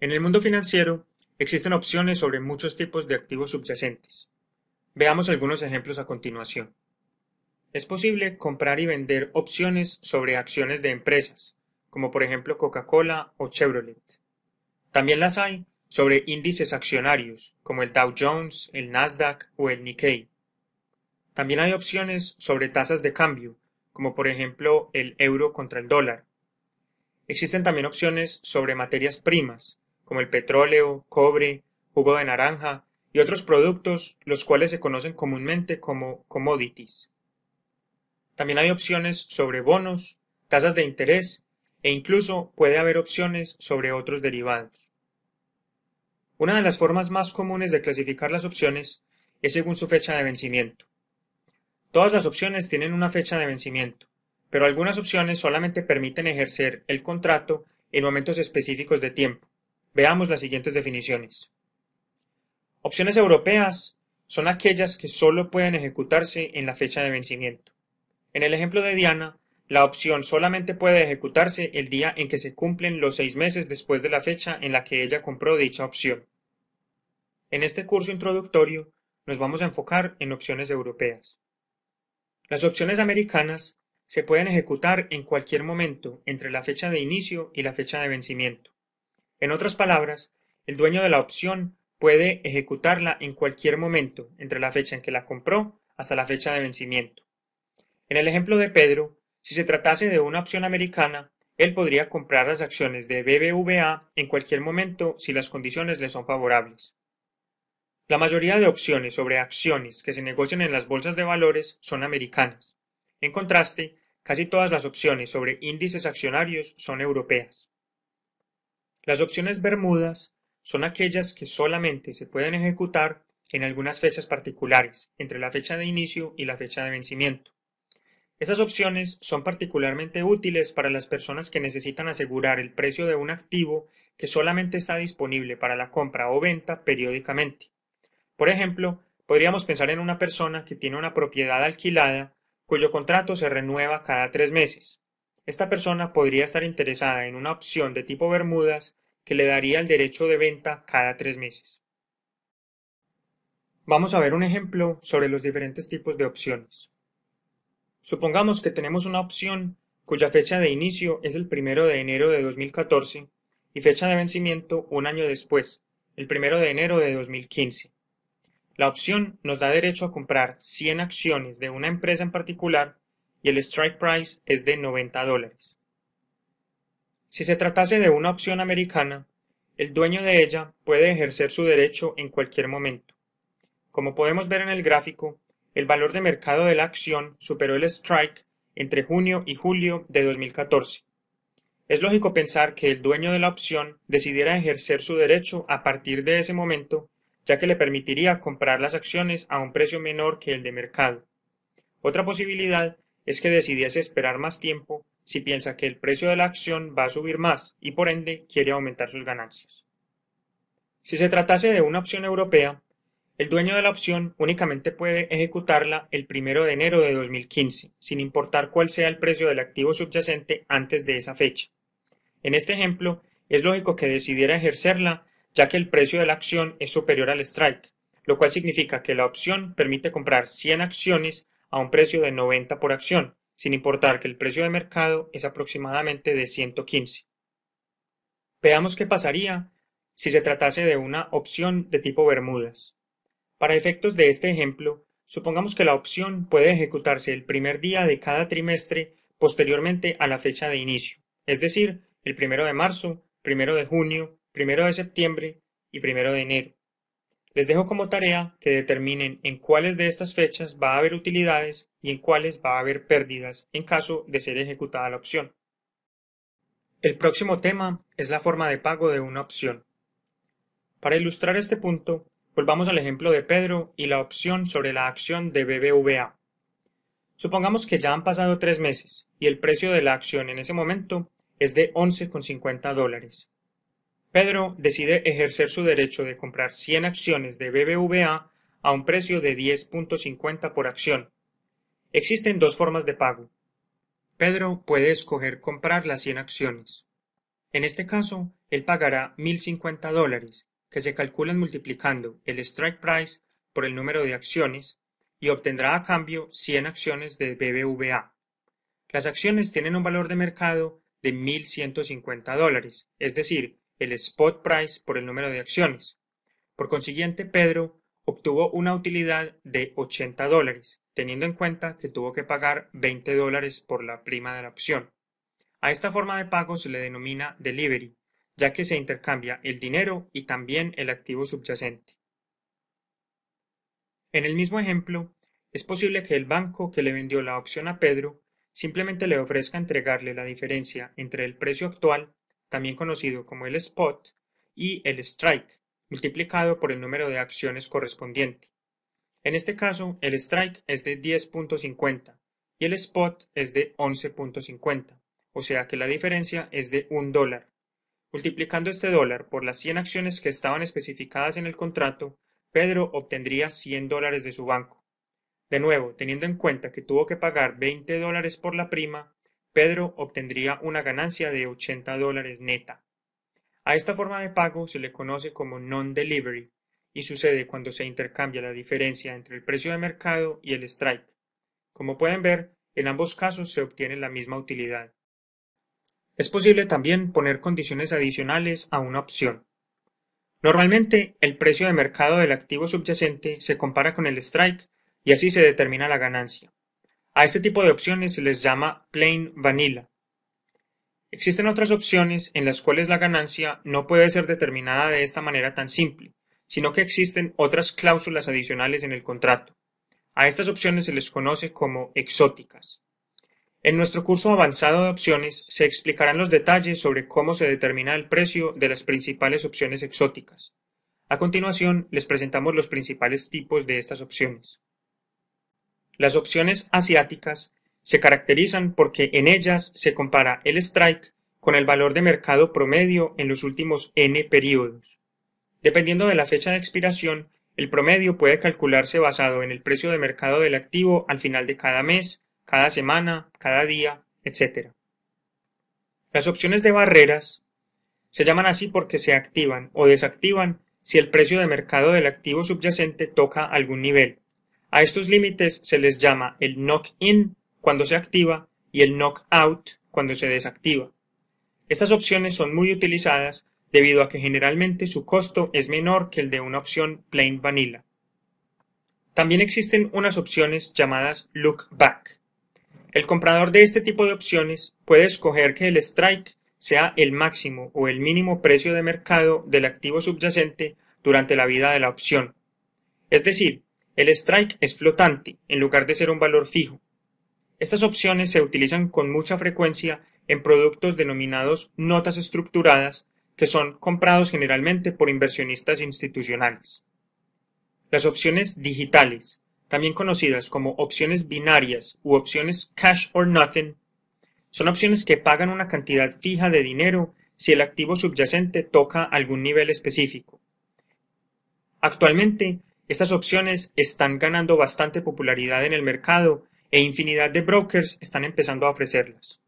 En el mundo financiero, existen opciones sobre muchos tipos de activos subyacentes. Veamos algunos ejemplos a continuación. Es posible comprar y vender opciones sobre acciones de empresas, como por ejemplo Coca-Cola o Chevrolet. También las hay sobre índices accionarios, como el Dow Jones, el Nasdaq o el Nikkei. También hay opciones sobre tasas de cambio, como por ejemplo el euro contra el dólar. Existen también opciones sobre materias primas, como el petróleo, cobre, jugo de naranja y otros productos, los cuales se conocen comúnmente como commodities. También hay opciones sobre bonos, tasas de interés e incluso puede haber opciones sobre otros derivados. Una de las formas más comunes de clasificar las opciones es según su fecha de vencimiento. Todas las opciones tienen una fecha de vencimiento, pero algunas opciones solamente permiten ejercer el contrato en momentos específicos de tiempo. Veamos las siguientes definiciones. Opciones europeas son aquellas que solo pueden ejecutarse en la fecha de vencimiento. En el ejemplo de Diana, la opción solamente puede ejecutarse el día en que se cumplen los 6 meses después de la fecha en la que ella compró dicha opción. En este curso introductorio nos vamos a enfocar en opciones europeas. Las opciones americanas se pueden ejecutar en cualquier momento entre la fecha de inicio y la fecha de vencimiento. En otras palabras, el dueño de la opción puede ejecutarla en cualquier momento entre la fecha en que la compró hasta la fecha de vencimiento. En el ejemplo de Pedro, si se tratase de una opción americana, él podría comprar las acciones de BBVA en cualquier momento si las condiciones le son favorables. La mayoría de opciones sobre acciones que se negocian en las bolsas de valores son americanas. En contraste, casi todas las opciones sobre índices accionarios son europeas. Las opciones Bermudas son aquellas que solamente se pueden ejecutar en algunas fechas particulares, entre la fecha de inicio y la fecha de vencimiento. Estas opciones son particularmente útiles para las personas que necesitan asegurar el precio de un activo que solamente está disponible para la compra o venta periódicamente. Por ejemplo, podríamos pensar en una persona que tiene una propiedad alquilada cuyo contrato se renueva cada 3 meses. Esta persona podría estar interesada en una opción de tipo Bermudas que le daría el derecho de venta cada 3 meses. Vamos a ver un ejemplo sobre los diferentes tipos de opciones. Supongamos que tenemos una opción cuya fecha de inicio es el 1 de enero de 2014 y fecha de vencimiento un año después, el 1 de enero de 2015. La opción nos da derecho a comprar 100 acciones de una empresa en particular y el strike price es de $90. Si se tratase de una opción americana, el dueño de ella puede ejercer su derecho en cualquier momento. Como podemos ver en el gráfico, el valor de mercado de la acción superó el strike entre junio y julio de 2014. Es lógico pensar que el dueño de la opción decidiera ejercer su derecho a partir de ese momento, ya que le permitiría comprar las acciones a un precio menor que el de mercado. Otra posibilidad es que decidiese esperar más tiempo si piensa que el precio de la acción va a subir más y por ende quiere aumentar sus ganancias. Si se tratase de una opción europea, el dueño de la opción únicamente puede ejecutarla el 1 de enero de 2015, sin importar cuál sea el precio del activo subyacente antes de esa fecha. En este ejemplo, es lógico que decidiera ejercerla, ya que el precio de la acción es superior al strike, lo cual significa que la opción permite comprar 100 acciones a un precio de 90 por acción, sin importar que el precio de mercado es aproximadamente de 115. Veamos qué pasaría si se tratase de una opción de tipo Bermudas. Para efectos de este ejemplo, supongamos que la opción puede ejecutarse el primer día de cada trimestre posteriormente a la fecha de inicio, es decir, el 1 de marzo, 1 de junio, 1 de septiembre y 1 de enero. Les dejo como tarea que determinen en cuáles de estas fechas va a haber utilidades y en cuáles va a haber pérdidas en caso de ser ejecutada la opción. El próximo tema es la forma de pago de una opción. Para ilustrar este punto, volvamos al ejemplo de Pedro y la opción sobre la acción de BBVA. Supongamos que ya han pasado 3 meses y el precio de la acción en ese momento es de $11,50. Pedro decide ejercer su derecho de comprar 100 acciones de BBVA a un precio de 10.50 por acción. Existen dos formas de pago. Pedro puede escoger comprar las 100 acciones. En este caso, él pagará $1.050, que se calculan multiplicando el strike price por el número de acciones, y obtendrá a cambio 100 acciones de BBVA. Las acciones tienen un valor de mercado de $1.150, es decir, el spot price por el número de acciones. Por consiguiente, Pedro obtuvo una utilidad de $80, teniendo en cuenta que tuvo que pagar $20 por la prima de la opción. A esta forma de pago se le denomina delivery, ya que se intercambia el dinero y también el activo subyacente. En el mismo ejemplo, es posible que el banco que le vendió la opción a Pedro simplemente le ofrezca entregarle la diferencia entre el precio actual, también conocido como el spot, y el strike, multiplicado por el número de acciones correspondiente. En este caso, el strike es de 10.50 y el spot es de 11.50, o sea que la diferencia es de $1. Multiplicando este dólar por las 100 acciones que estaban especificadas en el contrato, Pedro obtendría $100 de su banco. De nuevo, teniendo en cuenta que tuvo que pagar $20 por la prima, Pedro obtendría una ganancia de $80 neta. A esta forma de pago se le conoce como non-delivery y sucede cuando se intercambia la diferencia entre el precio de mercado y el strike. Como pueden ver, en ambos casos se obtiene la misma utilidad. Es posible también poner condiciones adicionales a una opción. Normalmente, el precio de mercado del activo subyacente se compara con el strike y así se determina la ganancia. A este tipo de opciones se les llama plain vanilla. Existen otras opciones en las cuales la ganancia no puede ser determinada de esta manera tan simple, sino que existen otras cláusulas adicionales en el contrato. A estas opciones se les conoce como exóticas. En nuestro curso avanzado de opciones se explicarán los detalles sobre cómo se determina el precio de las principales opciones exóticas. A continuación, les presentamos los principales tipos de estas opciones. Las opciones asiáticas se caracterizan porque en ellas se compara el strike con el valor de mercado promedio en los últimos n periodos. Dependiendo de la fecha de expiración, el promedio puede calcularse basado en el precio de mercado del activo al final de cada mes, cada semana, cada día, etc. Las opciones de barreras se llaman así porque se activan o desactivan si el precio de mercado del activo subyacente toca algún nivel. A estos límites se les llama el knock-in cuando se activa y el knock-out cuando se desactiva. Estas opciones son muy utilizadas debido a que generalmente su costo es menor que el de una opción plain vanilla. También existen unas opciones llamadas look back. El comprador de este tipo de opciones puede escoger que el strike sea el máximo o el mínimo precio de mercado del activo subyacente durante la vida de la opción. Es decir, el strike es flotante en lugar de ser un valor fijo. Estas opciones se utilizan con mucha frecuencia en productos denominados notas estructuradas, que son comprados generalmente por inversionistas institucionales. Las opciones digitales, también conocidas como opciones binarias u opciones cash or nothing, son opciones que pagan una cantidad fija de dinero si el activo subyacente toca algún nivel específico. Actualmente, estas opciones están ganando bastante popularidad en el mercado e infinidad de brokers están empezando a ofrecerlas.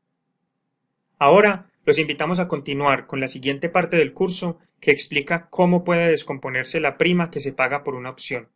Ahora, los invitamos a continuar con la siguiente parte del curso que explica cómo puede descomponerse la prima que se paga por una opción.